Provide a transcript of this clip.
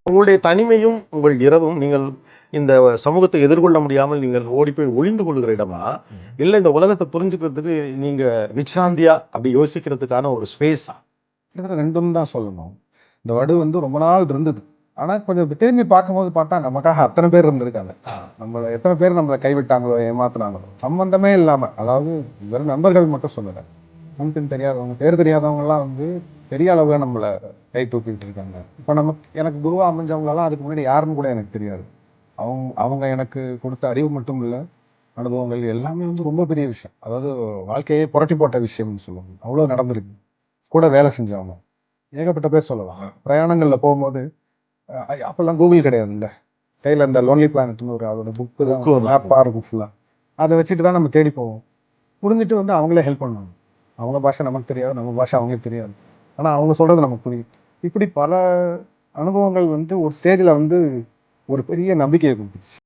உங்களுடைய தனிமையும் உங்கள் இரவும் நீங்கள் இந்த சமூகத்தை எதிர்கொள்ள முடியாமல் நீங்கள் ஓடி போய் ஒளிந்து கொள்கிற இடமா, இல்லை இந்த உலகத்தை புரிஞ்சுக்கிறதுக்கு நீங்க விச்ராந்தியா அப்படி யோசிக்கிறதுக்கான ஒரு ஸ்பேஸா? கிட்டத்தட்ட ரெண்டும் தான் சொல்லணும். இந்த வடு வந்து ரொம்ப நாள் இருந்தது. ஆனா கொஞ்சம் திரும்பி பார்க்கும்போது பார்த்தா நமக்காக அத்தனை பேர் இருந்திருக்காங்க. நம்மள எத்தனை பேர் நம்மளை கைவிட்டாங்களோ, ஏமாத்துனாங்களோ, சம்பந்தமே இல்லாம. அதாவது வெறும் நண்பர்கள் மட்டும் சொல்லல. முன்பின் தெரியாதவங்க, பேர் தெரியாதவங்க எல்லாம் வந்து பெரிய அளவுல நம்மள கை தூக்கிட்டு இருக்காங்க. இப்ப நமக்கு எனக்கு குருவா அமைஞ்சவங்களெல்லாம் அதுக்கு முன்னாடி யாருன்னு கூட எனக்கு தெரியாது. அவங்க எனக்கு கொடுத்த அறிவு மட்டும் இல்ல, அனுபவங்கள் எல்லாமே வந்து ரொம்ப பெரிய விஷயம். அதாவது வாழ்க்கையே புரட்டி போட்ட விஷயம்னு சொல்லுவாங்க. அவ்வளவு நடந்திருக்கு. கூட வேலை செஞ்சவங்க ஏகப்பட்ட பேர் சொல்லலாம். பிரயாணங்கள்ல போகும்போது அப்பெல்லாம் கூகுள் கிடையாது இல்ல, கையில இந்த லோன்லி பிளானட்னு ஒரு அதோட புக்கு தான் மேப்பா இருக்கும் ஃபுல்லா. அதை வச்சுட்டு தான் நம்ம தேடி போவோம். புரிஞ்சுட்டு வந்து அவங்களே ஹெல்ப் பண்ணுவாங்க. அவங்க பாஷை நமக்கு தெரியாது, நம்ம பாஷை அவங்களுக்கு தெரியாது. ஆனா அவங்க சொல்றது நமக்கு புரியும். இப்படி பல அனுபவங்கள் வந்து ஒரு ஸ்டேஜ்ல வந்து ஒரு பெரிய நம்பிக்கையை கொடுத்துச்சு.